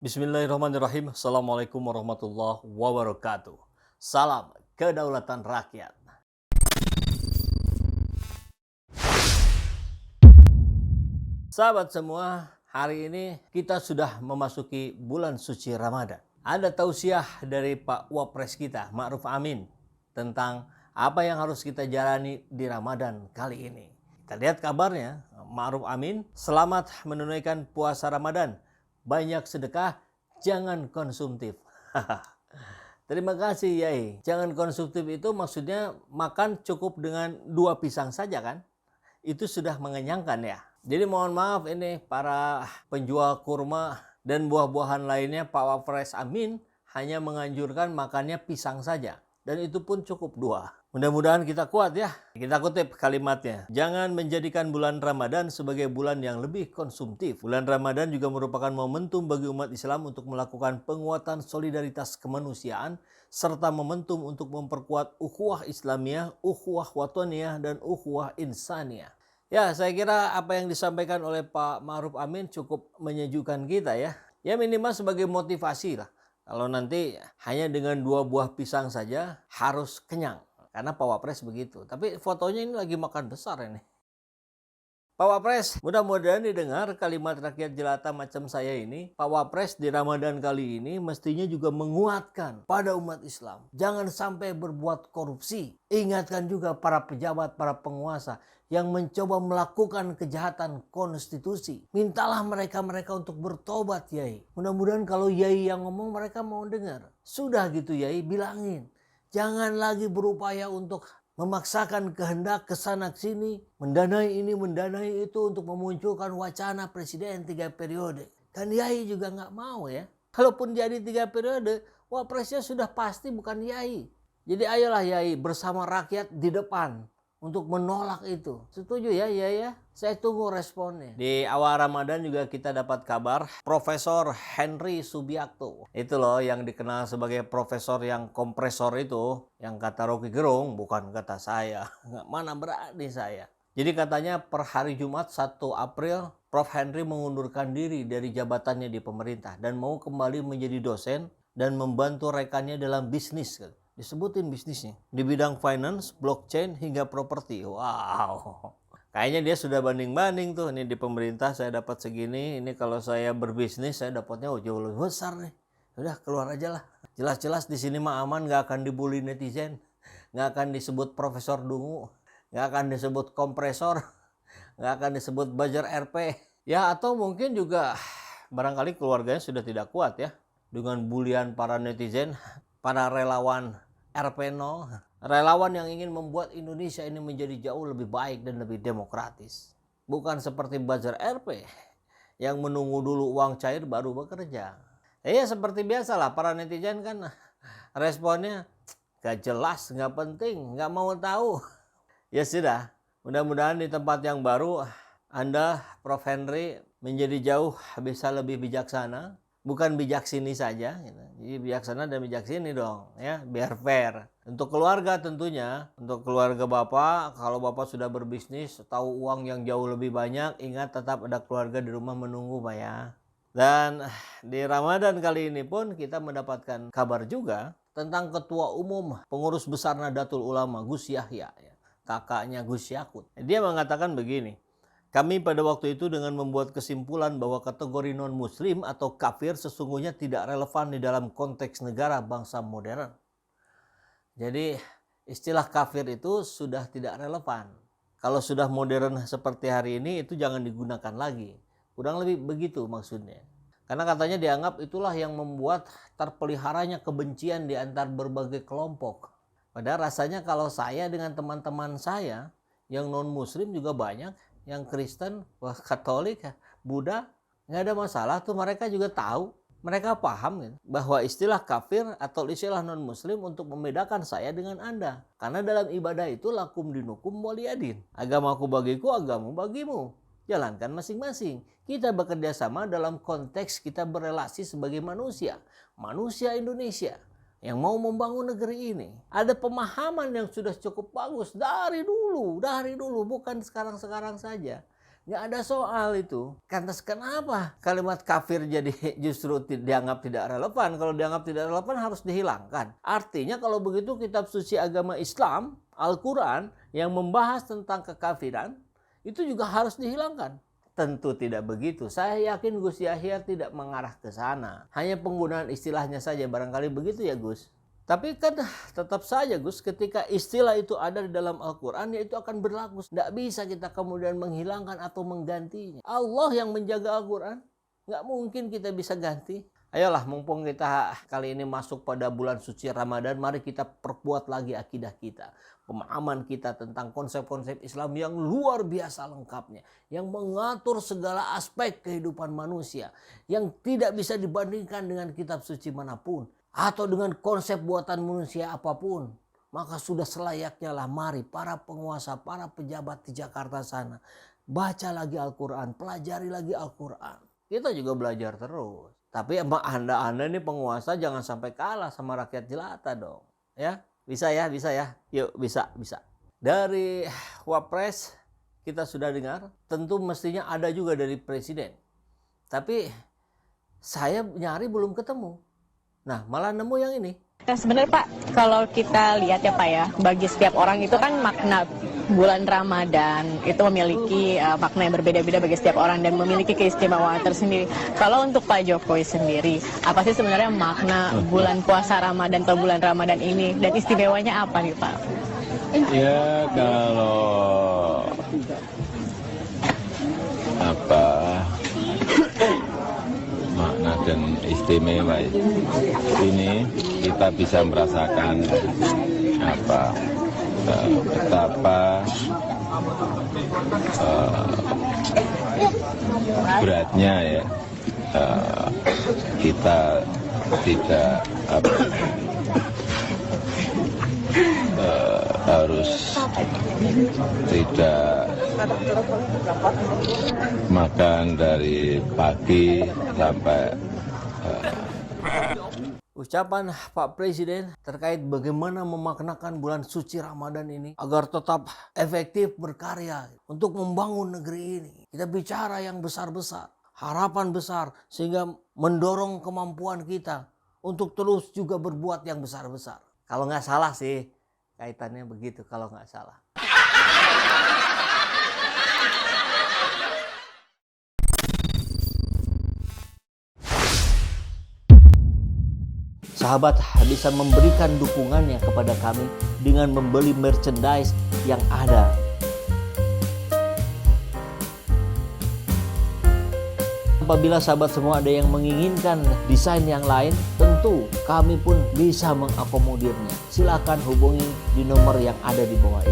Bismillahirrahmanirrahim. Assalamualaikum warahmatullahi wabarakatuh. Salam kedaulatan rakyat. Sahabat semua, hari ini kita sudah memasuki bulan suci Ramadan. Ada tausiah dari Pak Wapres kita, Ma'ruf Amin, tentang apa yang harus kita jalani di Ramadan kali ini. Kita lihat kabarnya, Ma'ruf Amin, selamat menunaikan puasa Ramadan. Banyak sedekah, jangan konsumtif. Terima kasih Yai. Jangan konsumtif itu maksudnya makan cukup dengan 2 pisang saja kan? Itu sudah mengenyangkan ya. Jadi mohon maaf ini para penjual kurma dan buah-buahan lainnya, Pak Wapres Amin hanya menganjurkan makannya pisang saja. Dan itu pun cukup 2. Mudah-mudahan kita kuat ya. Kita kutip kalimatnya. Jangan menjadikan bulan Ramadan sebagai bulan yang lebih konsumtif. Bulan Ramadan juga merupakan momentum bagi umat Islam untuk melakukan penguatan solidaritas kemanusiaan serta momentum untuk memperkuat ukhuwah Islamiyah, ukhuwah wataniyah, dan ukhuwah insaniyah. Ya, saya kira apa yang disampaikan oleh Pak Ma'ruf Amin cukup menyejukkan kita ya. Ya minimal sebagai motivasi lah. Kalau nanti hanya dengan 2 buah pisang saja harus kenyang. Karena Pak Wapres begitu. Tapi fotonya ini lagi makan besar ini. Pak Wapres, mudah-mudahan didengar kalimat rakyat jelata macam saya ini. Pak Wapres di Ramadan kali ini mestinya juga menguatkan pada umat Islam. Jangan sampai berbuat korupsi. Ingatkan juga para pejabat, para penguasa yang mencoba melakukan kejahatan konstitusi. Mintalah mereka untuk bertobat, Yai. Mudah-mudahan kalau Yai yang ngomong mereka mau dengar. Sudah gitu Yai, bilangin. Jangan lagi berupaya untuk memaksakan kehendak kesana sini, mendanai ini, mendanai itu untuk memunculkan wacana presiden 3 periode. Kan Yai juga nggak mau ya. Kalaupun jadi 3 periode, wapresnya sudah pasti bukan Yai. Jadi ayolah Yai bersama rakyat di depan untuk menolak itu. Setuju ya Yai ya? Saya tunggu responnya. Di awal Ramadan juga kita dapat kabar Profesor Henry Subiakto. Itu loh yang dikenal sebagai profesor yang kompresor itu. Yang kata Rocky Gerung, bukan kata saya. Mana berani saya. Jadi katanya per hari Jumat 1 April, Prof. Henry mengundurkan diri dari jabatannya di pemerintah. Dan mau kembali menjadi dosen dan membantu rekannya dalam bisnis. Disebutin bisnisnya. Di bidang finance, blockchain, hingga properti. Wow. Kayaknya dia sudah banding-banding tuh. Ini di pemerintah saya dapat segini. Ini kalau saya berbisnis saya dapatnya jauh lebih besar nih. Udah keluar aja lah. Jelas-jelas di sini mah aman, nggak akan dibully netizen. Nggak akan disebut Profesor Dungu. Nggak akan disebut kompresor. Nggak akan disebut buzzer RP. Ya atau mungkin juga barangkali keluarganya sudah tidak kuat ya. Dengan bulian para netizen, para relawan RP0. Relawan yang ingin membuat Indonesia ini menjadi jauh lebih baik dan lebih demokratis. Bukan seperti buzzer RP yang menunggu dulu uang cair baru bekerja. Ya seperti biasalah para netizen kan responnya gak jelas, gak penting, gak mau tahu. Ya sudah, mudah-mudahan di tempat yang baru Anda Prof. Henry menjadi jauh bisa lebih bijaksana. Bukan bijaksini saja, gitu. Jadi bijaksana dan bijaksini dong, ya biar fair. Untuk keluarga tentunya, untuk keluarga Bapak, kalau Bapak sudah berbisnis, tahu uang yang jauh lebih banyak, ingat tetap ada keluarga di rumah menunggu Pak ya. Dan di Ramadan kali ini pun kita mendapatkan kabar juga tentang Ketua Umum Pengurus Besar Nahdlatul Ulama Gus Yahya, ya, kakaknya Gus Yakut. Dia mengatakan begini. Kami pada waktu itu dengan membuat kesimpulan bahwa kategori non-muslim atau kafir sesungguhnya tidak relevan di dalam konteks negara bangsa modern. Jadi istilah kafir itu sudah tidak relevan. Kalau sudah modern seperti hari ini itu jangan digunakan lagi. Kurang lebih begitu maksudnya. Karena katanya dianggap itulah yang membuat terpeliharanya kebencian di antar berbagai kelompok. Padahal rasanya kalau saya dengan teman-teman saya yang non-muslim juga banyak, yang Kristen, Katolik, Buddha, nggak ada masalah tuh, mereka juga tahu, mereka paham gitu, bahwa istilah kafir atau istilah non-muslim untuk membedakan saya dengan Anda. Karena dalam ibadah itu lakum dinukum waliyadin. Agamaku bagiku, agamu bagimu. Jalankan masing-masing. Kita bekerja sama dalam konteks kita berelasi sebagai manusia. Manusia Indonesia yang mau membangun negeri ini. Ada pemahaman yang sudah cukup bagus dari dulu, bukan sekarang-sekarang saja. Nggak ada soal itu. Lantas kenapa kalimat kafir jadi justru dianggap tidak relevan? Kalau dianggap tidak relevan harus dihilangkan. Artinya kalau begitu kitab suci agama Islam, Al-Quran, yang membahas tentang kekafiran, itu juga harus dihilangkan. Tentu tidak begitu. Saya yakin Gus Yahya tidak mengarah ke sana. Hanya penggunaan istilahnya saja. Barangkali begitu ya Gus. Tapi kan tetap saja Gus, ketika istilah itu ada di dalam Al-Quran, ya itu akan berlaku. Tidak bisa kita kemudian menghilangkan atau menggantinya. Allah yang menjaga Al-Quran, nggak mungkin kita bisa ganti. Ayolah, mumpung kita kali ini masuk pada bulan suci Ramadan, mari kita perkuat lagi akidah kita. Pemahaman kita tentang konsep-konsep Islam yang luar biasa lengkapnya. Yang mengatur segala aspek kehidupan manusia. Yang tidak bisa dibandingkan dengan kitab suci manapun. Atau dengan konsep buatan manusia apapun. Maka sudah selayaknya lah mari para penguasa, para pejabat di Jakarta sana. Baca lagi Al-Quran, pelajari lagi Al-Quran. Kita juga belajar terus. Tapi Anda ini penguasa jangan sampai kalah sama rakyat jelata dong. Ya, bisa ya. Yuk, bisa. Dari Wapres kita sudah dengar. Tentu mestinya ada juga dari Presiden. Tapi saya nyari belum ketemu. Nah, malah nemu yang ini. Nah, sebenarnya Pak, kalau kita lihat ya Pak ya, bagi setiap orang itu kan makna bulan Ramadan itu memiliki makna yang berbeda-beda bagi setiap orang dan memiliki keistimewaan tersendiri. Kalau untuk Pak Jokowi sendiri, apa sih sebenarnya makna bulan puasa Ramadan atau bulan Ramadan ini dan istimewanya apa nih Pak? Ya kalau makna dan istimewa ini kita bisa merasakan betapa beratnya ya kita tidak harus tidak makan dari pagi sampai Ucapan Pak Presiden terkait bagaimana memaknakan bulan suci Ramadan ini agar tetap efektif berkarya untuk membangun negeri ini. Kita bicara yang besar-besar, harapan besar sehingga mendorong kemampuan kita untuk terus juga berbuat yang besar-besar. Kalau nggak salah sih kaitannya begitu kalau nggak salah. Sahabat bisa memberikan dukungannya kepada kami dengan membeli merchandise yang ada. Apabila sahabat semua ada yang menginginkan desain yang lain, tentu kami pun bisa mengakomodirnya. Silakan hubungi di nomor yang ada di bawah ini.